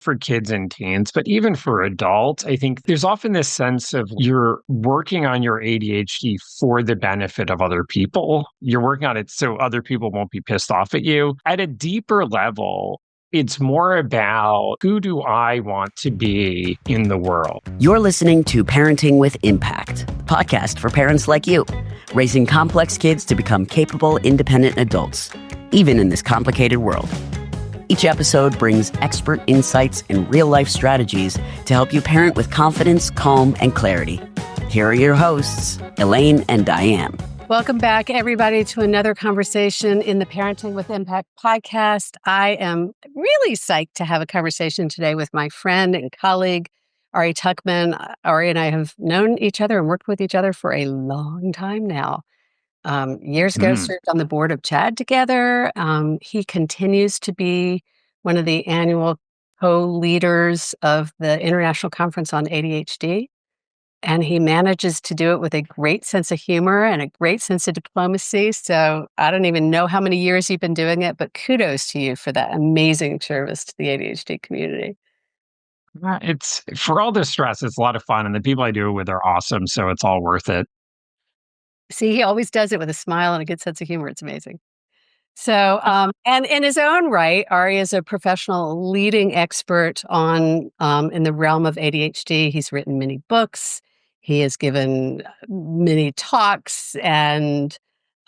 for kids and teens, but even for adults, I think there's often this sense of you're working on your ADHD for the benefit of other people. You're working on it so other people won't be pissed off at you. At a deeper level, it's more about who do I want to be in the world? You're listening to Parenting with Impact, a podcast for parents like you, raising complex kids to become capable, independent adults, even in this complicated world. Each episode brings expert insights and real-life strategies to help you parent with confidence, calm, and clarity. Here are your hosts, Elaine and Diane. Welcome back, everybody, to another conversation in the Parenting with Impact podcast. I am really psyched to have a conversation today with my friend and colleague, Ari Tuckman. Ari and I have known each other and worked with each other for a long time now. Years ago, served on the board of CHAD together. He continues to be one of the annual co-leaders of the International Conference on ADHD. And he manages to do it with a great sense of humor and a great sense of diplomacy. So I don't even know how many years you've been doing it, but kudos to you for that amazing service to the ADHD community. It's for all the stress, it's a lot of fun. And the people I do it with are awesome. So it's all worth it. See, he always does it with a smile and a good sense of humor. It's amazing. So, and in his own right, Ari is a professional leading expert on in the realm of ADHD. He's written many books. He has given many talks and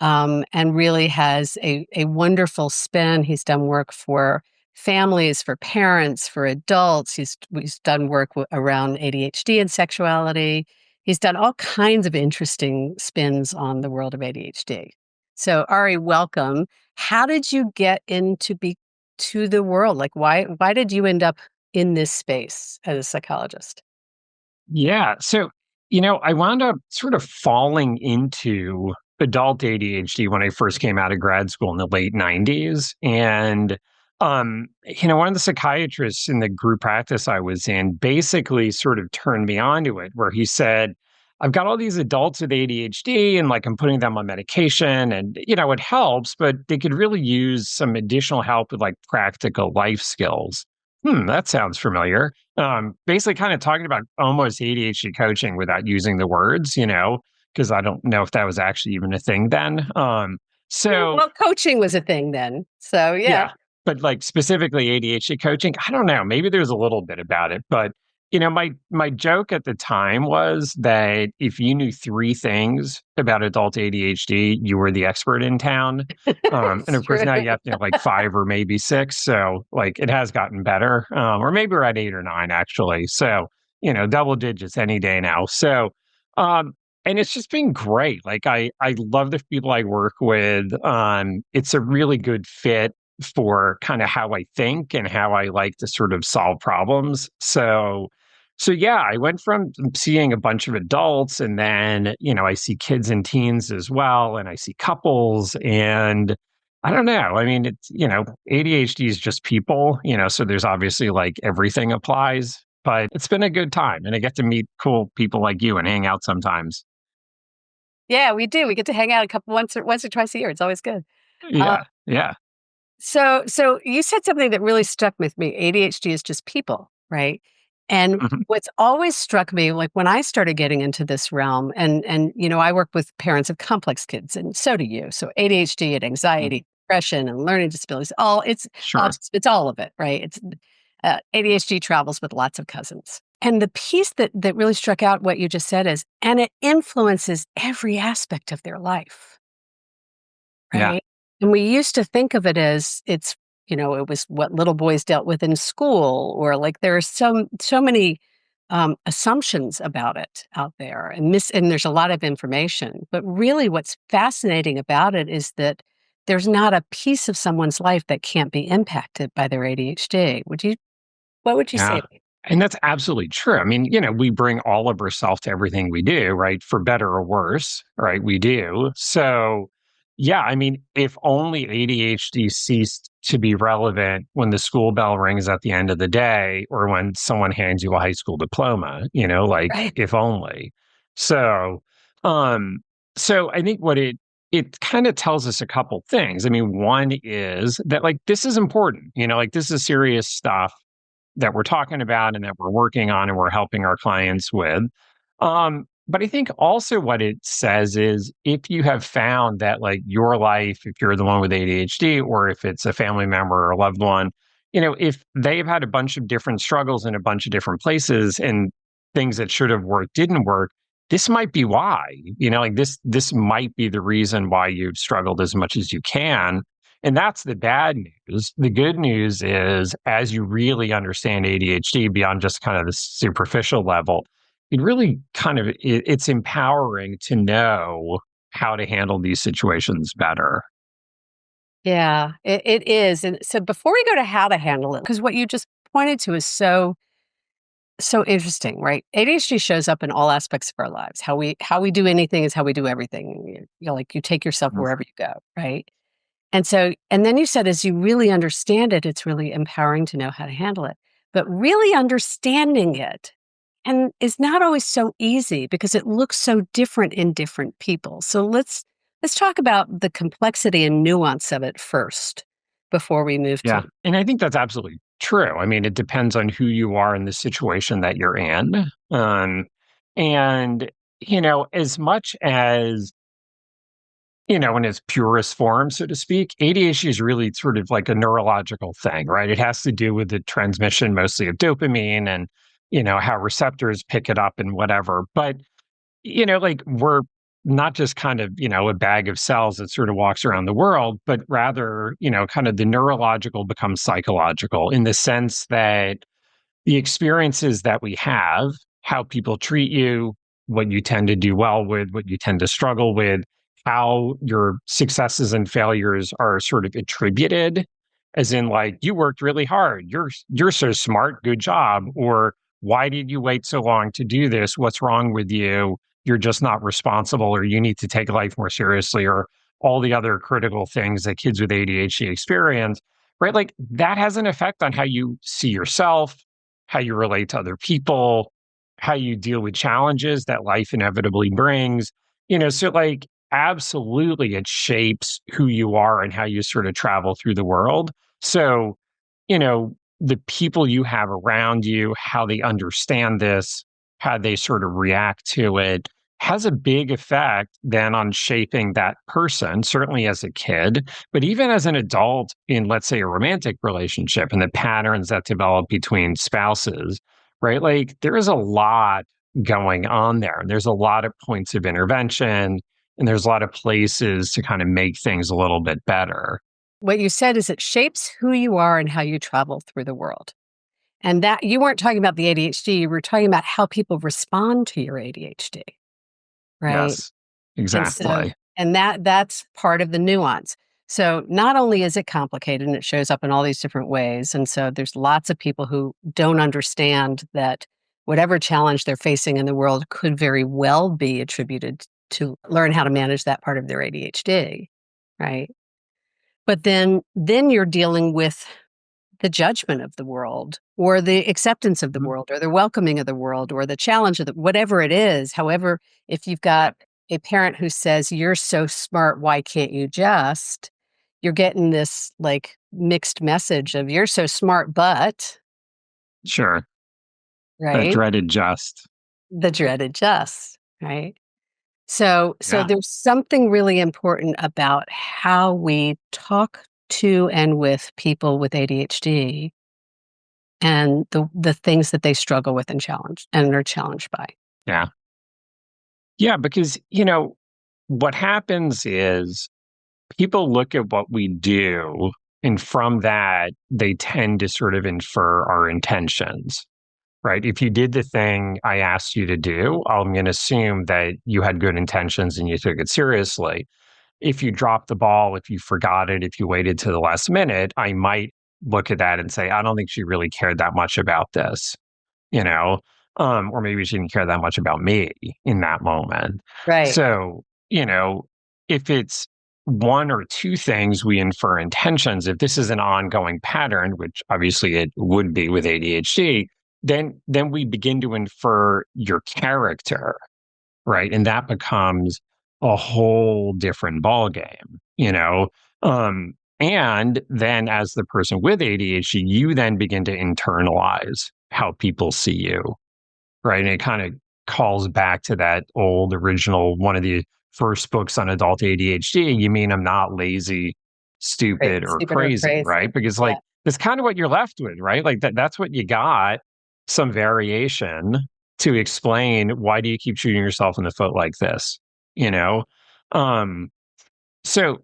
really has a wonderful spin. He's done work for families, for parents, for adults. He's done work around ADHD and sexuality. He's done all kinds of interesting spins on the world of ADHD. So Ari, welcome. How did you get into to the world? Like, why did you end up in this space as a psychologist? Yeah. So, I wound up sort of falling into adult ADHD when I first came out of grad school in the late 90s. And, one of the psychiatrists in the group practice I was in basically sort of turned me onto it, where he said, I've got all these adults with ADHD and I'm putting them on medication and, it helps, but they could really use some additional help with practical life skills. That sounds familiar. Basically kind of talking about almost ADHD coaching without using the words, because I don't know if that was actually even a thing then. Well, coaching was a thing then. So, yeah. But specifically ADHD coaching, I don't know, maybe there's a little bit about it, but my joke at the time was that if you knew 3 things about adult ADHD, you were the expert in town. And of course, now you have to know 5 or maybe 6. So it has gotten better. Or maybe we're at 8 or 9, actually. So, double digits any day now. So, and it's just been great. I love the people I work with. It's a really good fit for kind of how I think and how I like to sort of solve problems. So yeah, I went from seeing a bunch of adults and then, I see kids and teens as well, and I see couples, and I don't know. I mean, it's, ADHD is just people, so there's obviously everything applies, but it's been a good time and I get to meet cool people like you and hang out sometimes. Yeah, we do. We get to hang out once or twice a year. It's always good. Yeah. Yeah. So you said something that really stuck with me. ADHD is just people, right? And what's always struck me, when I started getting into this realm, and I work with parents of complex kids, and so do you. So ADHD and anxiety, depression, and learning disabilities, it's all of it, right? It's ADHD travels with lots of cousins. And the piece that really struck out what you just said is, and it influences every aspect of their life, right? Yeah. And we used to think of it as it was what little boys dealt with in school, or there are so many assumptions about it out there, and there's a lot of information. But really, what's fascinating about it is that there's not a piece of someone's life that can't be impacted by their ADHD. What would you say? And that's absolutely true. I mean, we bring all of ourselves to everything we do, right? For better or worse, right? We do. So yeah, I mean, if only ADHD ceased to be relevant when the school bell rings at the end of the day or when someone hands you a high school diploma, Right. if only. So, so I think what it kind of tells us a couple things. I mean, one is that this is important, this is serious stuff. that we're talking about and that we're working on and we're helping our clients with. But I think also what it says is if you have found that like your life, if you're the one with ADHD or if it's a family member or a loved one, if they've had a bunch of different struggles in a bunch of different places and things that should have worked didn't work, this might be why. Like this might be the reason why you've struggled as much as you can. And that's the bad news. The good news is as you really understand ADHD beyond just kind of the superficial level, it really it's empowering to know how to handle these situations better. Yeah, it is. And so before we go to how to handle it, because what you just pointed to is so interesting, right? ADHD shows up in all aspects of our lives. How we do anything is how we do everything. Like you take yourself Mhm. wherever you go, right? And then you said as you really understand it, it's really empowering to know how to handle it. But really understanding it and is not always so easy because it looks so different in different people. So let's talk about the complexity and nuance of it first before we move to Yeah. And I think that's absolutely true. I mean, it depends on who you are in the situation that you're in. And, as much as in its purest form, so to speak, ADHD is really sort of like a neurological thing, right? It has to do with the transmission mostly of dopamine and, how receptors pick it up and whatever. But, like we're not just kind of, a bag of cells that sort of walks around the world, but rather, kind of the neurological becomes psychological in the sense that the experiences that we have, how people treat you, what you tend to do well with, what you tend to struggle with, how your successes and failures are sort of attributed, as in like you worked really hard, you're so smart, good job, or why did you wait so long to do this? What's wrong with you? You're just not responsible, or you need to take life more seriously, or all the other critical things that kids with ADHD experience, right? Like that has an effect on how you see yourself, how you relate to other people, how you deal with challenges that life inevitably brings. So like absolutely it shapes who you are and how you sort of travel through the world. So, the people you have around you, how they understand this, how they sort of react to it has a big effect then on shaping that person, certainly as a kid, but even as an adult in, let's say, a romantic relationship and the patterns that develop between spouses, right? Like there is a lot going on there. And there's a lot of points of intervention and there's a lot of places to kind of make things a little bit better. what you said is it shapes who you are and how you travel through the world. And that you weren't talking about the ADHD, you were talking about how people respond to your ADHD, right? Yes, And so exactly. and that's part of the nuance. So not only is it complicated and it shows up in all these different ways, and so there's lots of people who don't understand that whatever challenge they're facing in the world could very well be attributed to learn how to manage that part of their ADHD, right? But then you're dealing with the judgment of the world or the acceptance of the Mhm. world or the welcoming of the world or the challenge of the whatever it is. However, if you've got a parent who says, "You're so smart, why can't you just?" You're getting this like mixed message of "You're so smart, but," Sure. That right? dreaded just. The dreaded just, right? So Yeah. there's something really important about how we talk to and with people with ADHD and the things that they struggle with and challenge and are challenged by. Yeah. Yeah. Because, what happens is people look at what we do, and from that, they tend to sort of infer our intentions, right? If you did the thing I asked you to do, I'm going to assume that you had good intentions and you took it seriously. If you dropped the ball, if you forgot it, if you waited to the last minute, I might look at that and say, I don't think she really cared that much about this, you know, or maybe she didn't care that much about me in that moment. Right. So, if it's one or two things, we infer intentions. If this is an ongoing pattern, which obviously it would be with ADHD, then we begin to infer your character, right? And that becomes a whole different ballgame, you know? And then as the person with ADHD, you then begin to internalize how people see you, right? And it kind of calls back to that old original, one of the first books on adult ADHD. You mean I'm not lazy, Right. stupid, or Stupid or crazy, crazy. right? Because Yeah. like that's kind of what you're left with, right? Like that's what you got, some variation to explain why do you keep shooting yourself in the foot like this, you know? Um, so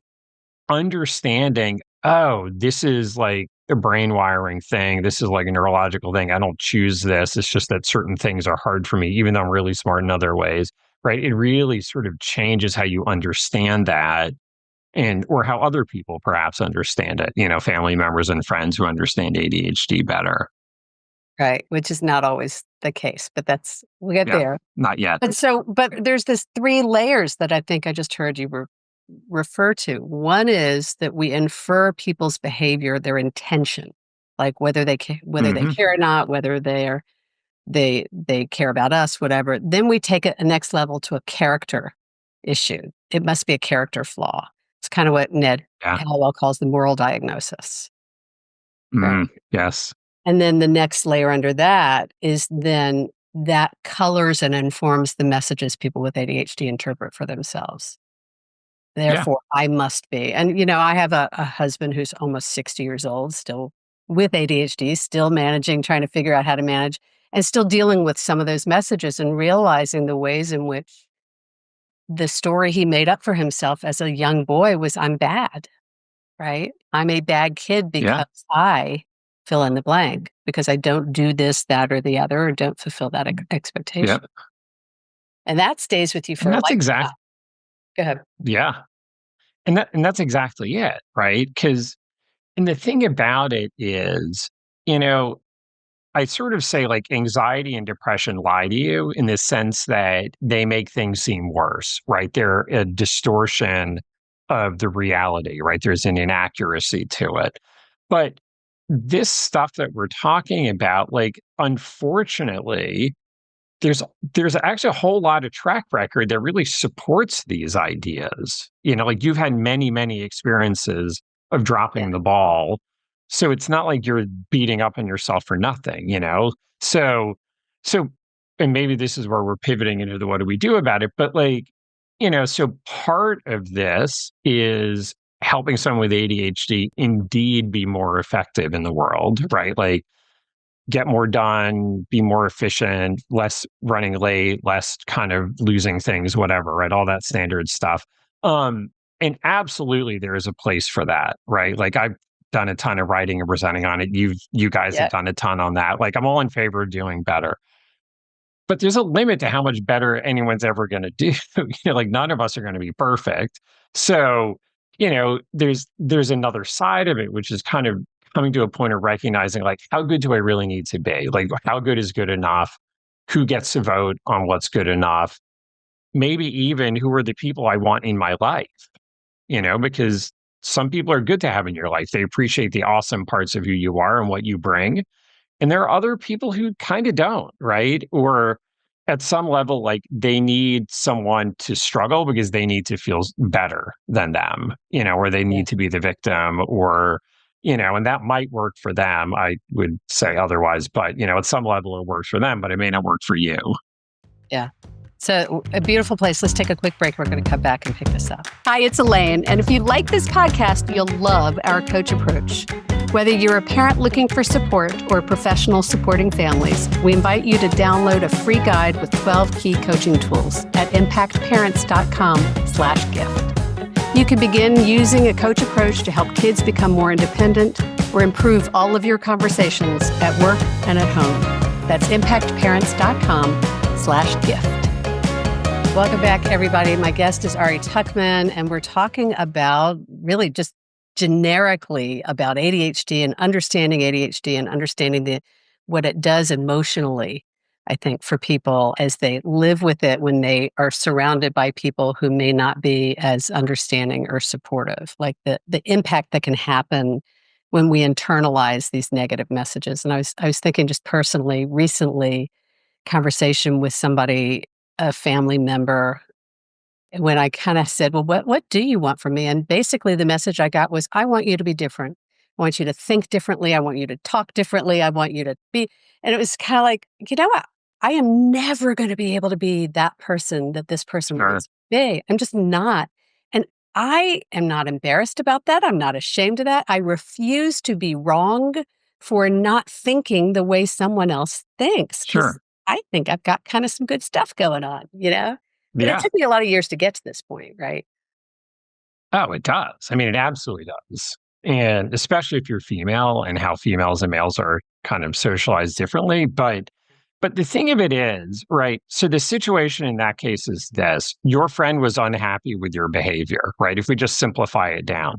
understanding, oh, this is like a brain wiring thing. This is like a neurological thing. I don't choose this. It's just that certain things are hard for me, even though I'm really smart in other ways, right? It really sort of changes how you understand that and or how other people perhaps understand it, family members and friends who understand ADHD better. Right. Which is not always the case, but we'll get Yeah, there. not yet. But there's this 3 layers that I think I just heard you refer to. One is that we infer people's behavior, their intention, like whether whether they Hmm. care or not, whether they care about us, whatever. Then we take it a next level to a character issue. It must be a character flaw. It's kind of what Ned Yeah. Hallowell calls the moral diagnosis, right? Yes. And then the next layer under that is then that colors and informs the messages people with ADHD interpret for themselves. Yeah. Therefore, I must be. And, I have a husband who's almost 60 years old, still with ADHD, still managing, trying to figure out how to manage, and still dealing with some of those messages and realizing the ways in which the story he made up for himself as a young boy was I'm bad, right? I'm a bad kid Yeah. because I fill in the blank, because I don't do this, that, or the other, or don't fulfill that expectation. Yep. And that stays with you for And a that's lifetime. exact. Go ahead. Yeah. And that's exactly it, right? Because and the thing about it is, you know, I sort of say like anxiety and depression lie to you in the sense that they make things seem worse, right? They're a distortion of the reality, right? There's an inaccuracy to it. But this stuff that we're talking about, like, unfortunately, there's there's actually a whole lot of track record that really supports these ideas. Like you've had many, many experiences of Yeah. dropping the ball. So it's not like you're beating up on yourself for nothing. So and maybe this is where we're pivoting into the what do we do about it, but so part of this is helping someone with ADHD indeed be more effective in the world, right? Like get more done, be more efficient, less running late, less kind of losing things, whatever, right? All that standard stuff. Um, and absolutely there is a place for that, right? Like I've done a ton of writing and presenting on it. You guys have Yeah. done a ton on that. Like I'm all in favor of doing better. But there's a limit to how much better anyone's ever going to do. Like none of us are going to be perfect. So, there's another side of it, which is kind of coming to a point of recognizing like, how good do I really need to be? Like, how good is good enough? Who gets to vote on what's good enough? Maybe even who are the people I want in my life, because some people are good to have in your life. They appreciate the awesome parts of who you are and what you bring. And there are other people who kind of don't, right? Or at some level, like they need someone to struggle because they need to feel better than them, or they Yeah. need to be the victim and that might work for them. I would say otherwise, but, at some level it works for them, but it may not work for you. Yeah. So, a beautiful place. Let's take a quick break. We're going to come back and pick this up. Hi, it's Elaine. And if you like this podcast, you'll love our coach approach. Whether you're a parent looking for support or a professional supporting families, we invite you to download a free guide with 12 key coaching tools at impactparents.com/gift. You can begin using a coach approach to help kids become more independent or improve all of your conversations at work and at home. That's impactparents.com/gift. Welcome back, everybody. My guest is Ari Tuckman, and we're talking about really just generically about ADHD and understanding what it does emotionally, I think, for people as they live with it when they are surrounded by people who may not be as understanding or supportive, like the impact that can happen when we internalize these negative messages. And I was thinking just personally, recently, conversation with somebody, a family member when I kind of said, well, what do you want from me? And basically the message I got was, I want you to be different. I want you to think differently. I want you to talk differently. I want you to be, and it was kind of like, you know what? I am never going to be able to be that person that this person Sure. wants to be. I'm just not. And I am not embarrassed about that. I'm not ashamed of that. I refuse to be wrong for not thinking the way someone else thinks, because Sure. I think I've got kind of some good stuff going on, you know? But it Yeah. took me a lot of years to get to this point, right? Oh, it does. I mean, it absolutely does. And especially if you're female and how females and males are kind of socialized differently. But the thing of it is, right? So the situation in that case is this: your friend was unhappy with your behavior, right? If we just simplify it down,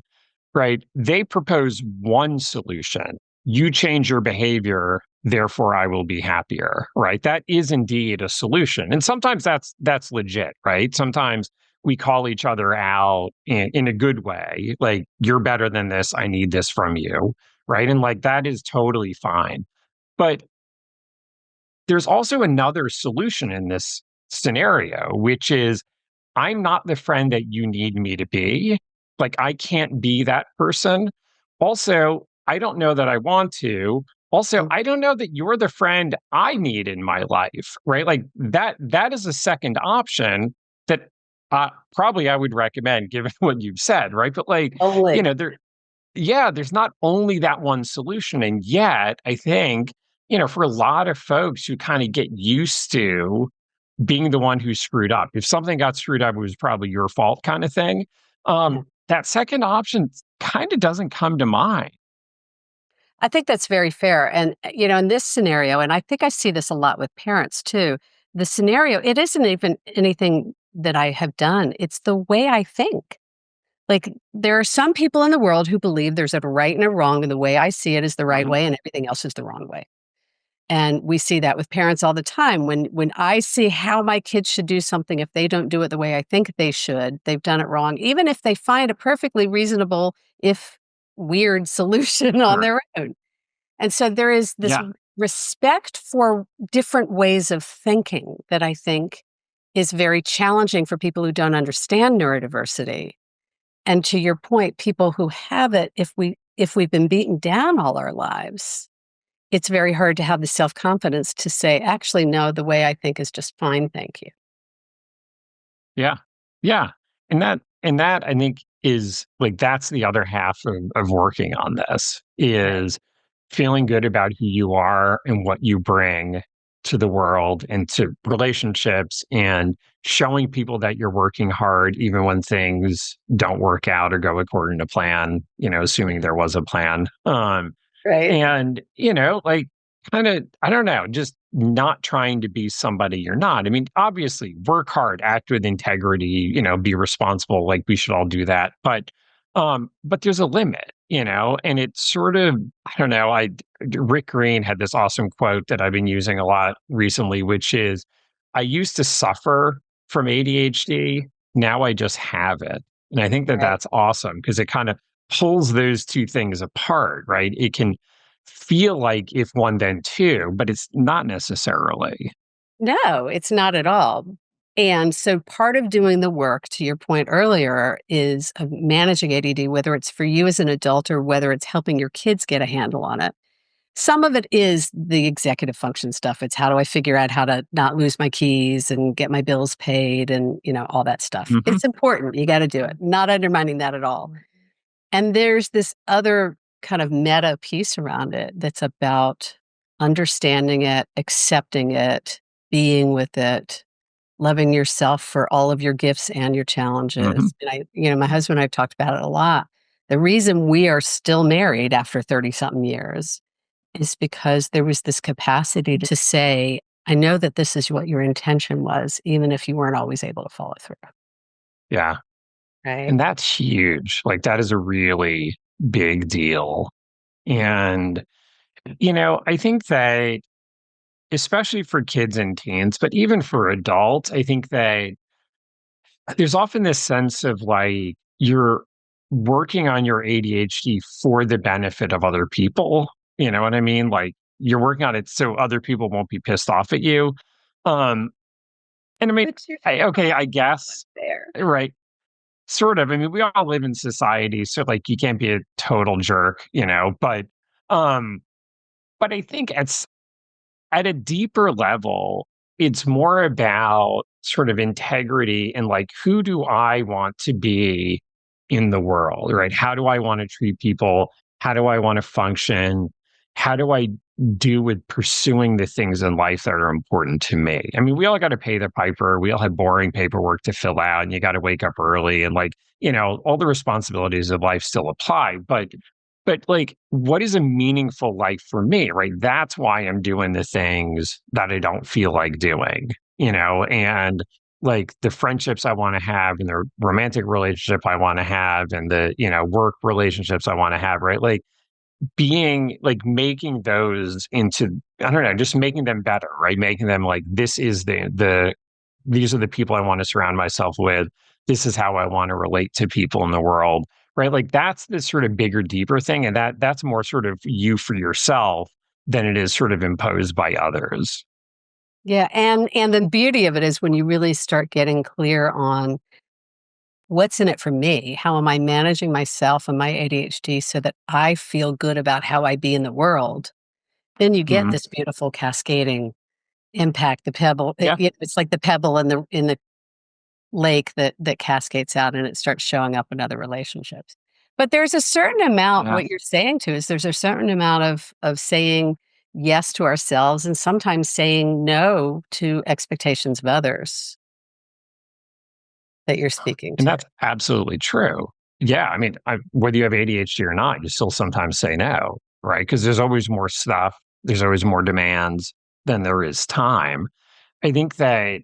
right? They propose one solution. You change your behavior, therefore I will be happier, right? That is indeed a solution. And sometimes that's legit, right? Sometimes we call each other out in a good way, like, you're better than this, I need this from you, right? And like, that is totally fine. But there's also another solution in this scenario, which is, I'm not the friend that you need me to be. Like, I can't be that person. Also, I don't know that I want to. Also, Mm. I don't know that you're the friend I need in my life, right? Like, that is a second option that probably I would recommend, given what you've said, right? But like, Totally. there's not only that one solution. And yet, I think, for a lot of folks who kind of get used to being the one who screwed up, if something got screwed up, it was probably your fault kind of thing. Yeah. That second option kind of doesn't come to mind. I think that's very fair. And, in this scenario, and I think I see this a lot with parents too, the scenario, it isn't even anything that I have done, it's the way I think. Like, there are some people in the world who believe there's a right and a wrong, and the way I see it is the right Mhm. way, and everything else is the wrong way. And we see that with parents all the time. When I see how my kids should do something, if they don't do it the way I think they should, they've done it wrong, even if they find a perfectly reasonable, if weird solution on Sure. their own. And so there is this Yeah. respect for different ways of thinking that I think is very challenging for people who don't understand neurodiversity. And to your point, people who have it, if we've been beaten down all our lives, it's very hard to have the self-confidence to say, actually, no, the way I think is just fine, thank you. Yeah. Yeah. And that I think is like, that's the other half of working on this, Right. is feeling good about who you are and what you bring to the world and to relationships, and showing people that you're working hard even when things don't work out or go according to plan, assuming there was a plan. Right. And, like, kind of, I don't know, just not trying to be somebody you're not. I mean, obviously, work hard, act with integrity, be responsible. Like, we should all do that. But there's a limit, and it's sort of, I don't know, Rick Green had this awesome quote that I've been using a lot recently, which is, I used to suffer from ADHD. Now I just have it. And I think that Right. that's awesome, because it kind of pulls those two things apart, right? It can feel like if one, then two, but it's not necessarily. No, it's not at all. And so part of doing the work, to your point earlier, is of managing ADD, whether it's for you as an adult or whether it's helping your kids get a handle on it. Some of it is the executive function stuff. It's, how do I figure out how to not lose my keys and get my bills paid and, all that stuff. Mhm. It's important. You got to do it. Not undermining that at all. And there's this other kind of meta piece around it that's about understanding it, accepting it, being with it, loving yourself for all of your gifts and your Mhm. challenges. And my husband and I have talked about it a lot. The reason we are still married after 30 something years is because there was this capacity to say, I know that this is what your intention was, even if you weren't always able to follow through. Yeah. Right. And that's huge. Like, that is a really big deal. And, I think that, especially for kids and teens, but even for adults, I think that there's often this sense of like, you're working on your ADHD for the benefit of other people. You know what I mean? Like, you're working on it so other people won't be pissed off at you. Um, And I mean, But you're okay, I guess, there. right? Sort of. I mean, we all live in society, so like you can't be a total jerk, um, but I think at a deeper level, it's more about sort of integrity and like who do I want to be in the world, right? How do I want to treat people? How do I want to function? How do I do with pursuing the things in life that are important to me? I mean, we all got to pay the piper. We all have boring paperwork to fill out, and you got to wake up early and like, all the responsibilities of life still apply. But like, what is a meaningful life for me, right? That's why I'm doing the things that I don't feel like doing, and like the friendships I want to have and the romantic relationship I want to have and the, work relationships I want to have, right? Like being like making those into, I don't know, just making them better, right? Making them like, this is these are the people I want to surround myself with. This is how I want to relate to people in the world, right? Like that's this sort of bigger, deeper thing, and that's more sort of you for yourself than it is sort of imposed by others. Yeah, and the beauty of it is when you really start getting clear on what's in it for me, how am I managing myself and my ADHD so that I feel good about how I be in the world, then you get Mhm. this beautiful cascading impact. The pebble, Yeah, it's like the pebble in the lake that cascades out and it starts showing up in other relationships. But there's a certain amount, yeah. what you're saying to is there's a certain amount of saying yes to ourselves and sometimes saying no to expectations of others that you're speaking And to. that's absolutely true. Yeah, I mean, whether you have ADHD or not, you still sometimes say no, right? Because there's always more stuff, there's always more demands than there is time. I think that,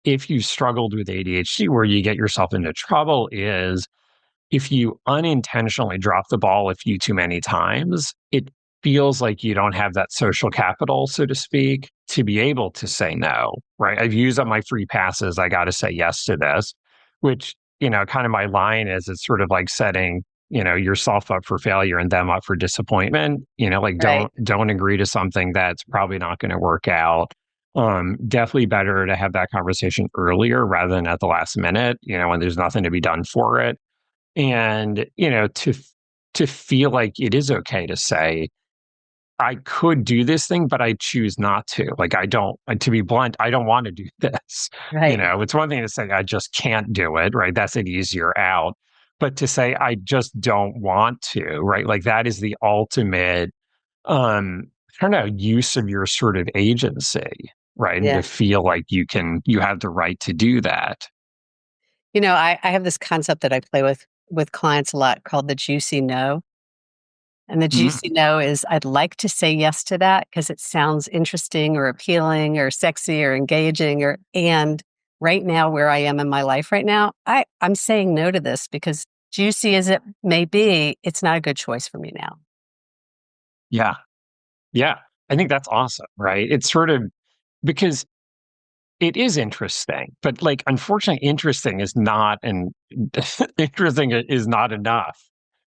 if you struggled with ADHD, where you get yourself into trouble is if you unintentionally drop the ball a few too many times, it feels like you don't have that social capital, so to speak, to be able to say no, right? I've used up my free passes. I got to say yes to this, which, kind of my line is it's sort of like setting, yourself up for failure and them up for disappointment. Like Right. don't agree to something that's probably not going to work out. Definitely better to have that conversation earlier rather than at the last minute, when there's nothing to be done for it and to feel like it is okay to say I could do this thing but I choose not to, like I don't, to be blunt, I don't want to do this. Right. It's one thing to say I just can't do it, right? That's an easier out, but to say I just don't want to, right? Like that is the ultimate um I don't know, use of your sort of agency, right? And Yeah. to feel like you have the right to do that. I have this concept that I play with clients a lot called the juicy no. And the Mhm. juicy no is I'd like to say yes to that because it sounds interesting or appealing or sexy or engaging and right now where I am in my life right now, I'm saying no to this because juicy as it may be, it's not a good choice for me now. Yeah. Yeah, I think that's awesome, right? It's sort of because it is interesting, but like unfortunately interesting is not and interesting is not enough,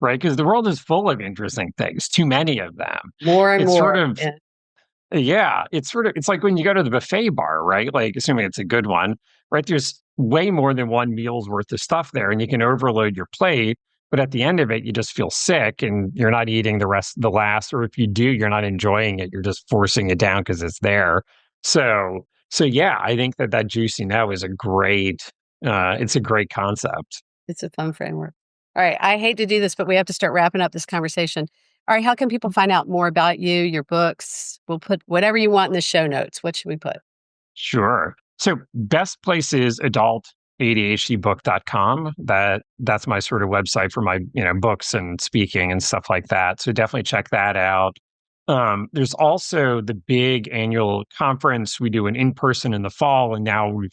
right? Because the world is full of interesting things, too many of them. More and It's sort more. of Yeah. yeah, it's like when you go to the buffet bar, right? Like assuming it's a good one, right? There's way more than one meal's worth of stuff there and you can overload your plate, but at the end of it you just feel sick and you're not eating the last, or if you do, you're not enjoying it, you're just forcing it down because it's there. So yeah, I think that juicy no is a great it's a great concept. It's a fun framework. All right. I hate to do this, but we have to start wrapping up this conversation. All right. How can people find out more about you, your books? We'll put whatever you want in the show notes. What should we put? Sure. So best place is adultadhdbook.com. That's my sort of website for my, books and speaking and stuff like that. So definitely check that out. There's also the big annual conference. We do an in-person in the fall, and now we're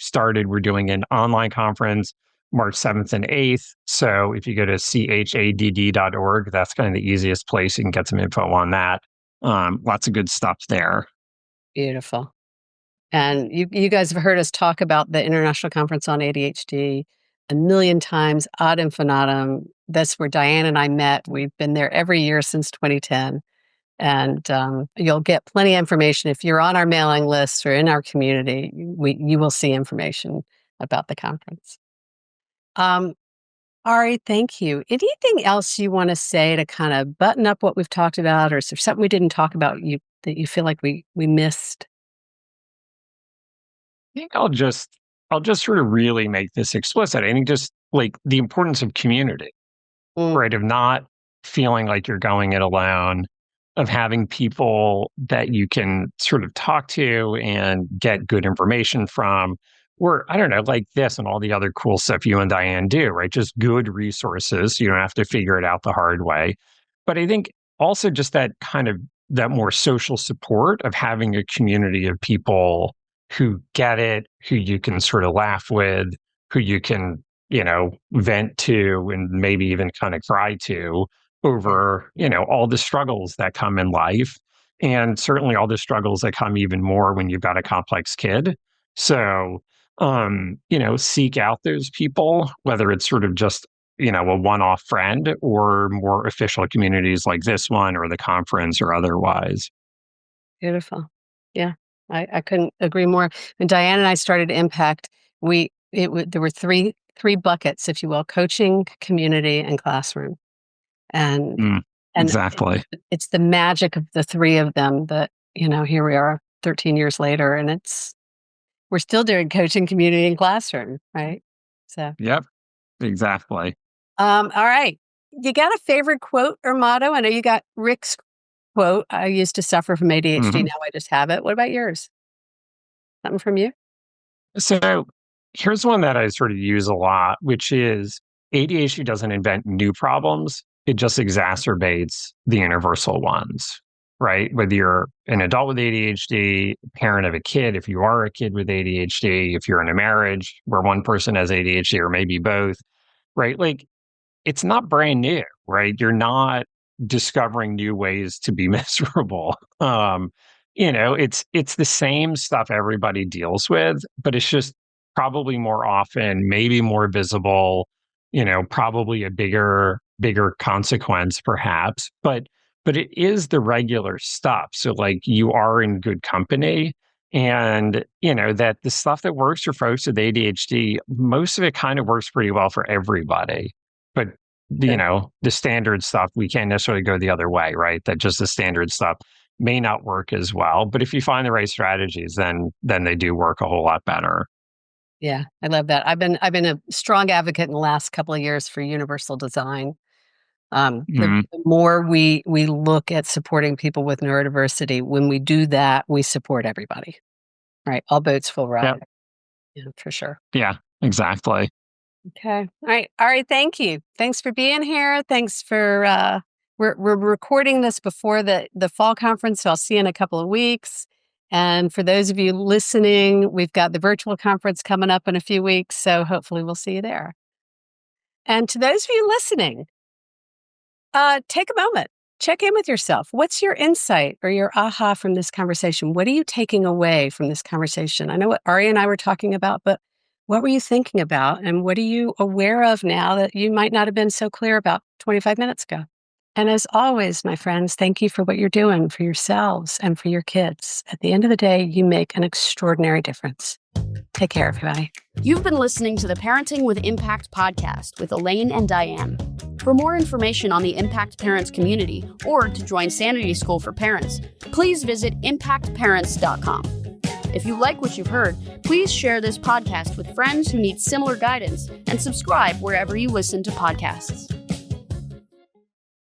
doing an online conference March 7th and 8th. So if you go to chadd.org, that's kind of the easiest place. You can get some info on that. Lots of good stuff there. Beautiful. And you guys have heard us talk about the International Conference on ADHD a million times ad infinitum. That's where Diane and I met. We've been there every year since 2010. And you'll get plenty of information. If you're on our mailing list or in our community, you will see information about the conference. Ari, thank you. Anything else you want to say to kind of button up what we've talked about, or is there something we didn't talk about that you feel like we missed? I think I'll just sort of really make this explicit. I think just like the importance of community, Mm, right? Of not feeling like you're going it alone, of having people that you can sort of talk to and get good information from, or I don't know, like this and all the other cool stuff you and Diane do, right? Just good resources. You don't have to figure it out the hard way. But I think also just that kind of that more social support of having a community of people who get it, who you can sort of laugh with, who you can, vent to and maybe even kind of cry to over, all the struggles that come in life. And certainly all the struggles that come even more when you've got a complex kid. So, seek out those people, whether it's sort of just, a one-off friend or more official communities like this one or the conference or otherwise. beautiful. Yeah, I couldn't agree more. When Diane and I started Impact, there were three buckets, if you will: coaching, community, and classroom. And Mm, and exactly. it's the magic of the three of them that, here we are 13 years later, and we're still doing coaching, community, and classroom, right? So, Yep, exactly. all right. You got a favorite quote or motto? I know you got Rick's quote: "I used to suffer from ADHD, Mhm. now I just have it." What about yours? Something from you? So here's one that I sort of use a lot, which is ADHD doesn't invent new problems. It just exacerbates the universal ones, right? Whether you're an adult with ADHD, parent of a kid, if you are a kid with ADHD, if you're in a marriage where one person has ADHD or maybe both, right? Like it's not brand new, right? You're not discovering new ways to be miserable. It's the same stuff everybody deals with, but it's just probably more often, maybe more visible, probably a bigger consequence perhaps, but it is the regular stuff. So like you are in good company and that the stuff that works for folks with ADHD, most of it kind of works pretty well for everybody. But Good. the standard stuff, we can't necessarily go the other way, right? That just the standard stuff may not work as well. But if you find the right strategies, then they do work a whole lot better. Yeah, I love that. I've been a strong advocate in the last couple of years for universal design. Mhm. The more we look at supporting people with neurodiversity, when we do that, we support everybody, right? All boats will rise. Yep. Yeah, for sure. Yeah, exactly. Okay. All right. Thank you. Thanks for being here. Thanks for we're recording this before the fall conference, so I'll see you in a couple of weeks. And for those of you listening, we've got the virtual conference coming up in a few weeks, so hopefully we'll see you there. And to those of you listening, take a moment, check in with yourself. What's your insight or your aha from this conversation? What are you taking away from this conversation? I know what Ari and I were talking about, but what were you thinking about? And what are you aware of now that you might not have been so clear about 25 minutes ago? And as always, my friends, thank you for what you're doing for yourselves and for your kids. At the end of the day, you make an extraordinary difference. Take care, everybody. You've been listening to the Parenting with Impact podcast with Elaine and Diane. For more information on the Impact Parents community or to join Sanity School for Parents, please visit impactparents.com. If you like what you've heard, please share this podcast with friends who need similar guidance and subscribe wherever you listen to podcasts.